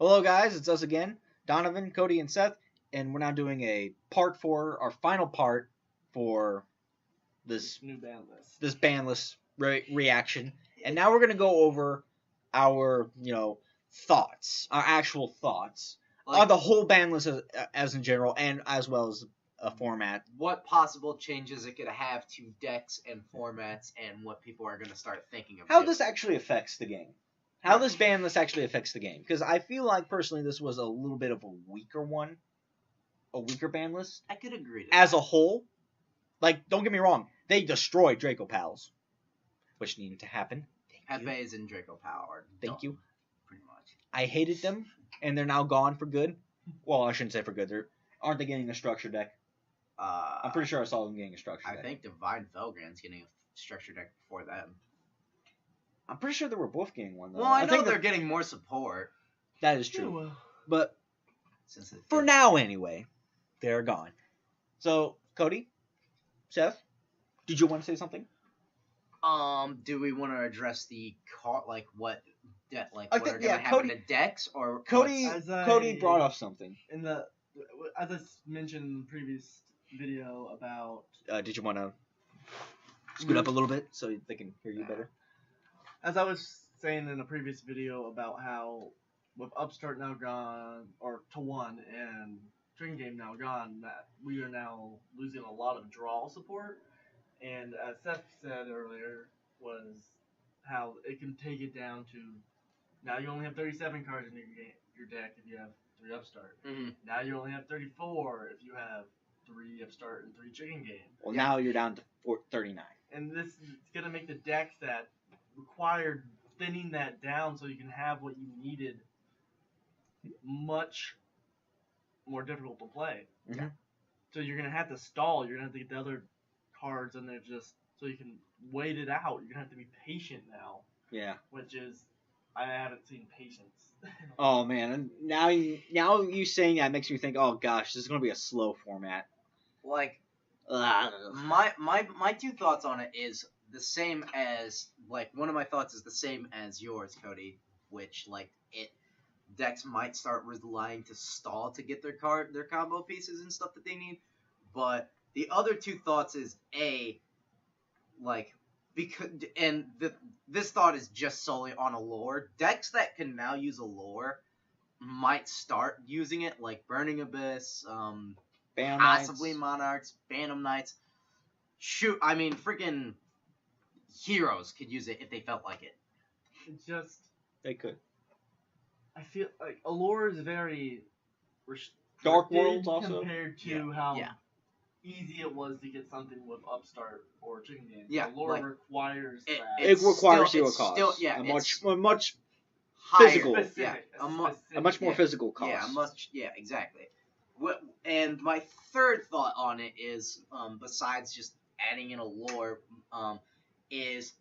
Hello guys, it's us again, Donovan, Cody, and Seth, and we're now doing a part 4, our final part for this new ban list. This ban list reaction. And now we're going to go over our, thoughts, our actual thoughts on the whole ban list as in general, and as well as a format. What possible changes it could have to decks and formats, and what people are going to start thinking of. How this actually affects the game. How this ban list actually affects the game. Because I feel like, personally, this was a little bit of a weaker one. A weaker ban list. I could agree to As that. a whole. Like, don't get me wrong. They destroyed Draco Pals. Which needed to happen. Hefes and Draco Power. Thank you. Pretty much. I hated them. And they're now gone for good. Well, I shouldn't say for good. Aren't they getting a structure deck? I'm pretty sure I saw them getting a structure deck. I think Divine Felgrand's getting a structure deck before them. I'm pretty sure they were both getting one, though. Well, I know they're getting more support. That is true. Yeah, well. But Since for now, anyway, they're gone. So, Cody, Seth, did you want to say something? Do we want to address the what what are I going think- to yeah, happen Cody- to decks, or Cody brought up something. As I mentioned in the previous video about Did you want to scoot up a little bit so they can hear you better? as I was saying in a previous video about how with Upstart now gone, or to one, and String Game now gone, that we are now losing a lot of draw support. And as Seth said earlier, was how it can take it down to now you only have 37 cards in your deck if you have 3 Upstart. Mhm. Now you only have 34 if you have 3 Upstart and 3 Chicken Game. Well, now you're down to 39. And this is going to make the decks that required thinning that down so you can have what you needed much more difficult to play. Mhm. So you're going to have to stall. You're going to have to get the other cards in there just so you can wait it out. You're going to have to be patient now. Yeah. Which is, I haven't seen patience. Oh man, and now you saying that makes me think, oh gosh, this is gonna be a slow format. Like Ugh. my two thoughts on it is the same as one of my thoughts is the same as yours, Cody, which decks might start relying to stall to get their combo pieces and stuff that they need. But the other two thoughts is this thought is just solely on a lore. Decks that can now use a lore might start using it, like Burning Abyss, possibly Monarchs, Phantom Knights. Shoot, I mean, freaking Heroes could use it if they felt like it. It's just, They could. I feel like Allure is very Dark Worlds also? compared to how Yeah. easy it was to get something with Upstart or Chicken Game. Yeah, Allure requires that. It requires still- you a it's cost. still- yeah, a it's much higher. physical. Specific, Yeah, a much more yeah. physical cost. Yeah, exactly. And my third thought on it is, besides just adding in a lore, is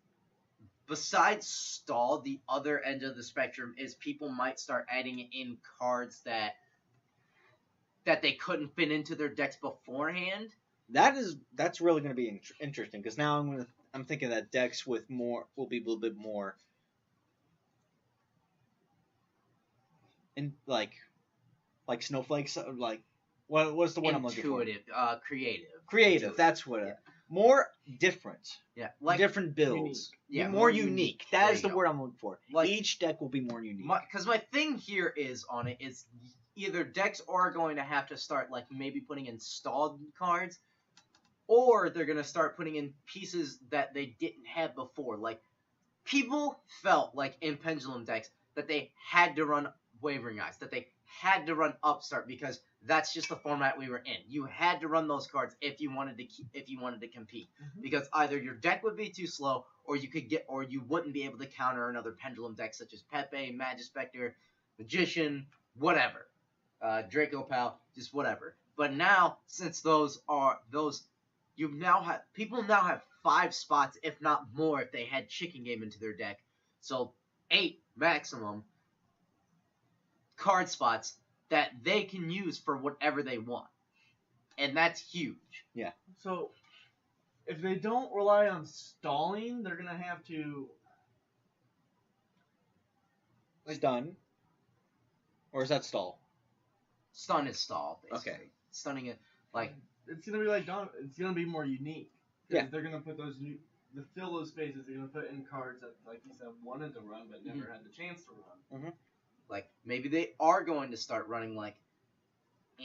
besides stall, the other end of the spectrum is people might start adding in cards that they couldn't fit into their decks beforehand. That's really going to be interesting because now I'm thinking that decks with more will be a little bit more like snowflakes, like what's the one I'm looking for? Intuitive, creative. Creative. That's what. Yeah. More different. Yeah, different builds. Yeah, more unique. That There is you the go. word I'm looking for. Like- Each deck will be more unique. Because my thing here is on it is either decks are going to have to start maybe putting in stalled cards, or they're going to start putting in pieces that they didn't have before. Like, people felt like in Pendulum decks that they had to run Wavering Eyes, that they had to run Upstart because that's just the format we were in. You had to run those cards if you wanted to compete, because either your deck would be too slow, or you wouldn't be able to counter another Pendulum deck such as Pepe, Magispector, Magician, whatever, Draco Pal, just whatever. But now, since people now have 5 spots, if not more, if they had Chicken Game into their deck, so 8 maximum card spots that they can use for whatever they want. And that's huge. Yeah. So, if they don't rely on stalling, they're going to have to Stun. Or is that stall? Stun is stall, basically. Okay. Stunning it, like... It's gonna be like it's gonna be more unique. Yeah. They're gonna put those to fill those spaces. They're gonna put in cards that, like you said, wanted to run but never had the chance to run. Mm-hmm. Like, maybe they are going to start running, like,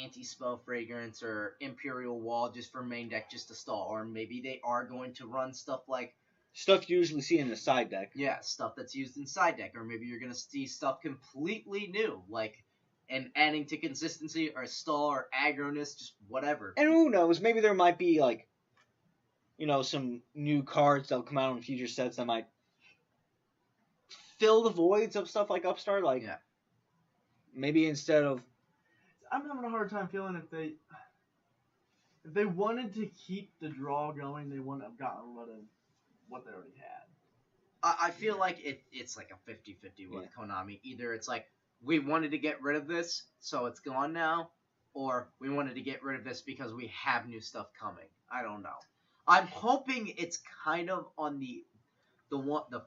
Anti-Spell Fragrance or Imperial Wall just for main deck, just to stall. Or maybe they are going to run stuff like... Stuff you usually see in the side deck. Yeah, stuff that's used in side deck. Or maybe you're going to see stuff completely new, like... And adding to consistency, or stall, or aggroness, just whatever. And who knows, maybe there might be, like, you know, some new cards that'll come out in future sets that might fill the voids of stuff like Upstart. Like, Yeah. Maybe instead of... I'm having a hard time feeling if they wanted to keep the draw going, they wouldn't have gotten rid of what they already had. I feel like it's like a 50-50 with Konami. Either it's like, we wanted to get rid of this, so it's gone now, or we wanted to get rid of this because we have new stuff coming. I don't know. I'm hoping it's kind of on the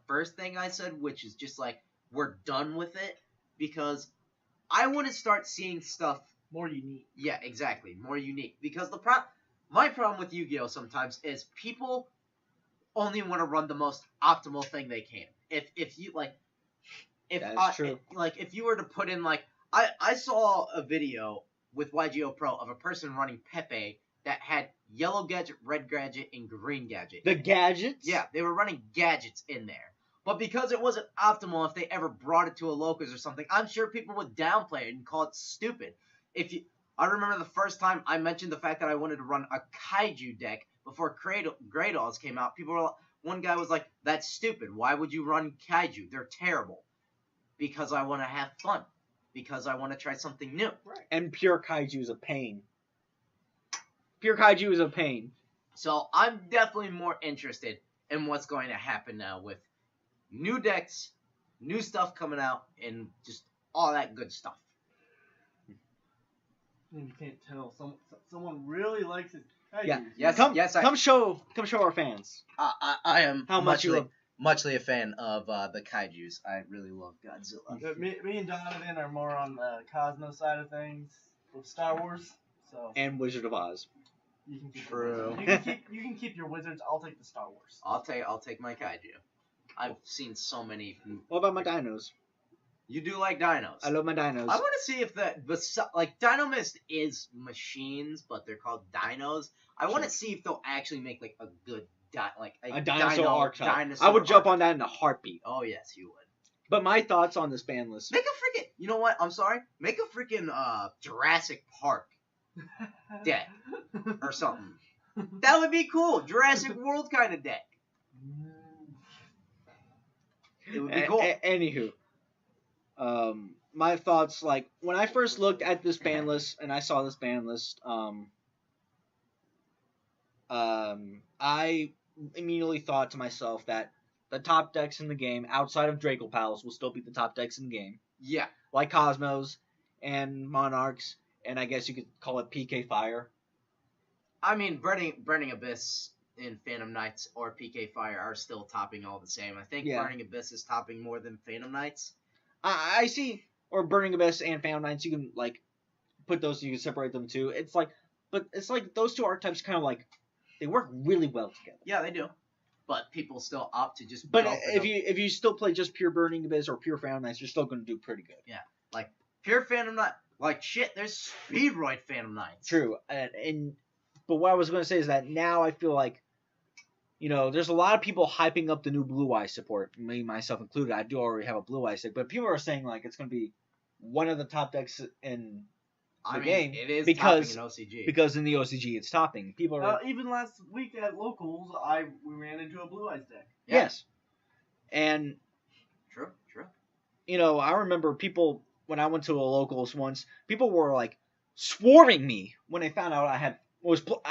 first thing I said, which is just like, we're done with it, because I want to start seeing stuff more unique. Yeah, exactly, more unique. Because my problem with Yu-Gi-Oh! Sometimes is people only want to run the most optimal thing they can. If you like. That's true. Like, if you were to put in, like... I saw a video with YGO Pro of a person running Pepe that had yellow gadget, red gadget, and green gadget. The gadgets? Yeah, they were running gadgets in there. But because it wasn't optimal, if they ever brought it to a Locus or something, I'm sure people would downplay it and call it stupid. I remember the first time I mentioned the fact that I wanted to run a Kaiju deck before Grey Dolls came out. One guy was like, that's stupid. Why would you run Kaiju? They're terrible. Because I want to have fun. Because I want to try something new. Right. And pure Kaiju is a pain. Pure Kaiju is a pain. So I'm definitely more interested in what's going to happen now with new decks, new stuff coming out, and just all that good stuff. You can't tell. Someone really likes it. Yeah. Come show our fans. I am how much you love. Muchly a fan of the Kaijus. I really love Godzilla. Me and Donovan are more on the Cosmo side of things with Star Wars. So and Wizard of Oz. You can keep True. You can keep your wizards. I'll take the Star Wars. I'll take my Kaiju. I've seen so many. What about my dinos? You do like dinos. I love my dinos. I want to see if Dino Mist is machines, but they're called dinos. I want to see if they'll actually make like a good a dinosaur archetype. Dinosaur I would jump archetype. on that in a heartbeat. Oh yes, you would. But my thoughts on this ban list. Make a freaking. You know what? I'm sorry. Make a freaking Jurassic Park deck or something. That would be cool. Jurassic World kind of deck. It would be cool. Anywho, my thoughts, like, when I first looked at this ban list and I saw this ban list, I immediately thought to myself that the top decks in the game, outside of Draco Palace, will still be the top decks in the game. Yeah. Like Cosmos and Monarchs, and I guess you could call it PK Fire. I mean, Burning Abyss and Phantom Knights or PK Fire are still topping all the same. I think Burning Abyss is topping more than Phantom Knights. I see. Or Burning Abyss and Phantom Knights, you can, like, put those, you can separate them too. It's like those two archetypes kind of like, they work really well together. Yeah, they do. But people still opt to just. But if you still play just pure Burning Abyss or pure Phantom Knights, you're still going to do pretty good. Yeah, like pure Phantom Knight. Like shit, there's Speedroid Phantom Knights. True, but what I was going to say is that now I feel like, you know, there's a lot of people hyping up the new Blue Eye support, me myself included. I do already have a Blue Eye stick, but people are saying like it's going to be one of the top decks in the game. It is because topping in OCG. Because in the OCG it's topping. People are even last week at locals, we ran into a Blue Eyes deck. Yeah. Yes, and true. You know, I remember people when I went to a locals once. People were like swarming me when they found out I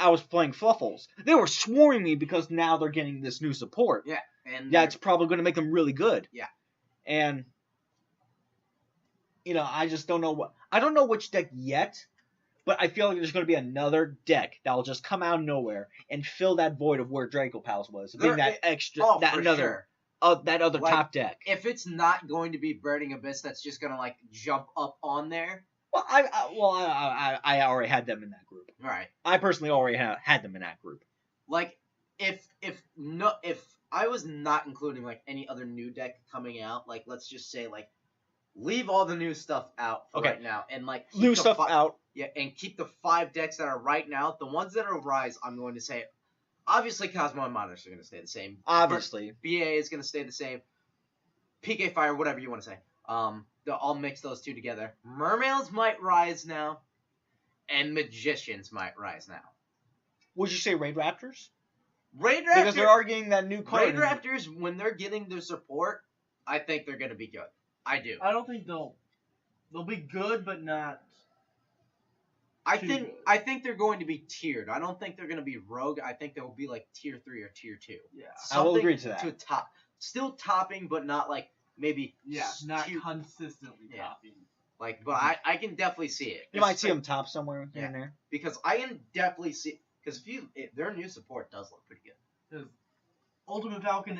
was playing Fluffles. They were swarming me because now they're getting this new support. Yeah, and that's probably going to make them really good. Yeah, and you know, I just don't know I don't know which deck yet, but I feel like there's going to be another deck that will just come out of nowhere and fill that void of where Draco Palace was. Being that extra, for another. Sure. that other Like, top deck. If it's not going to be Burning Abyss, that's just gonna like jump up on there. Well, I already had them in that group. Right. I personally already had them in that group. Like, if I was not including like any other new deck coming out, like let's just say like leave all the new stuff out for right now, and like keep New the stuff out. Yeah, and keep the 5 decks that are right now. The ones that are Rise, I'm going to say, obviously Cosmo and Monitors are going to stay the same. Obviously, BA is going to stay the same. PK Fire, whatever you want to say. I'll mix those two together. Mermaids might rise now, and Magicians might rise now. Would you say Raid Raptors? Raid Raptors, because they're arguing that new card. Raid Raptors, when they're getting their support, I think they're going to be good. I do. I don't think they'll be good, but not. I think they're going to be tiered. I don't think they're going to be rogue. I think they'll be like tier 3 or tier 2. Yeah, I will agree to that. To top, still topping, but not like maybe. Yeah, not consistently topping. Like, but I can definitely see it. You might see them top somewhere here and there. Because I can definitely see, because if their new support does look pretty good. Because Ultimate Falcon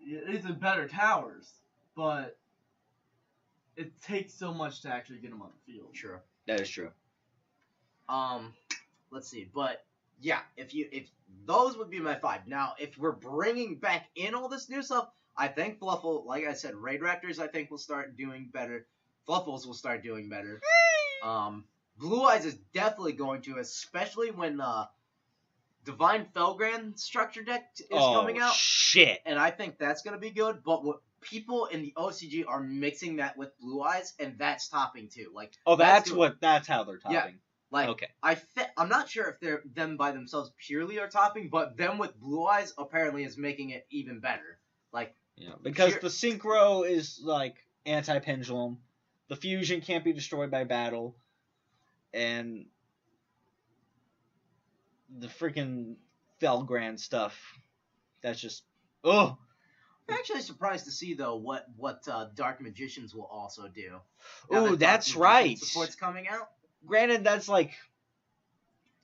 is in better towers, but it takes so much to actually get them on the field. True. That is true. Let's see, but yeah, if those would be my 5. Now, if we're bringing back in all this new stuff, I think Fluffle, like I said, Raid Raptors, I think will start doing better. Fluffles will start doing better. Blue Eyes is definitely going to, especially when Divine Felgrand structure deck is coming out. Shit. And I think that's going to be good, but what people in the OCG are mixing that with Blue Eyes, and that's topping too. Like, that's how they're topping. Yeah. Like, okay. I'm not sure if they're them by themselves purely are topping, but them with Blue Eyes apparently is making it even better. Like, yeah, because the Synchro is like anti-pendulum, the Fusion can't be destroyed by battle, and the freaking Felgrand stuff. That's just I'm actually surprised to see though what Dark Magicians will also do. Ooh, that's right. Support's coming out. Granted, that's like...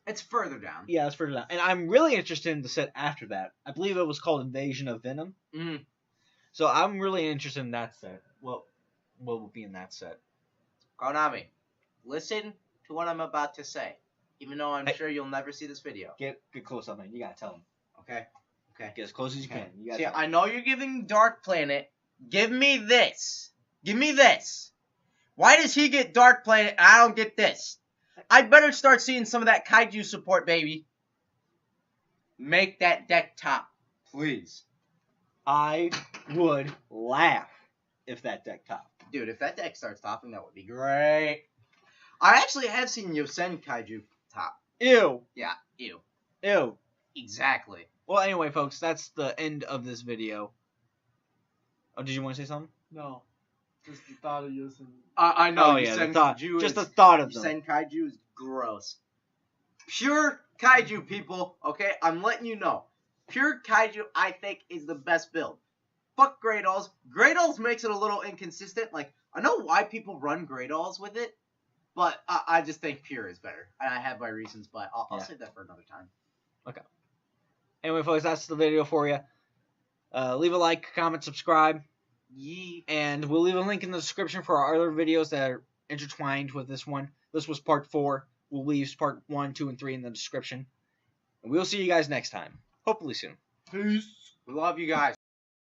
It's further down. Yeah, it's further down. And I'm really interested in the set after that. I believe it was called Invasion of Venom. Mm. So I'm really interested in that set. What will be in that set? Konami, listen to what I'm about to say. Even though I'm sure you'll never see this video. Get close up, man. You gotta tell them. Okay. Get as close as you can. You See, I know you're giving Dark Planet. Give me this. Give me this. Why does he get Dark Planet and I don't get this? I better start seeing some of that Kaiju support, baby. Make that deck top, please. I would laugh if that deck topped. Dude, if that deck starts topping, that would be great. I actually have seen Yosen Kaiju top. Ew. Yeah, ew. Ew. Exactly. Well, anyway, folks, that's the end of this video. Oh, did you want to say something? No. Just the thought of using. I know. Oh, yeah, the thought. Just the thought of them. Yusen Kaiju is gross. Pure Kaiju, people. Okay, I'm letting you know. Pure Kaiju, I think, is the best build. Fuck Greydolls. Greydolls makes it a little inconsistent. Like, I know why people run Greydolls with it, but I just think Pure is better. And I have my reasons, but I'll save that for another time. Okay. Anyway, folks, that's the video for you. Leave a like, comment, subscribe. Yee. And we'll leave a link in the description for our other videos that are intertwined with this one. This was part 4. We'll leave part 1, 2, and 3 in the description. And we'll see you guys next time. Hopefully soon. Peace. We love you guys.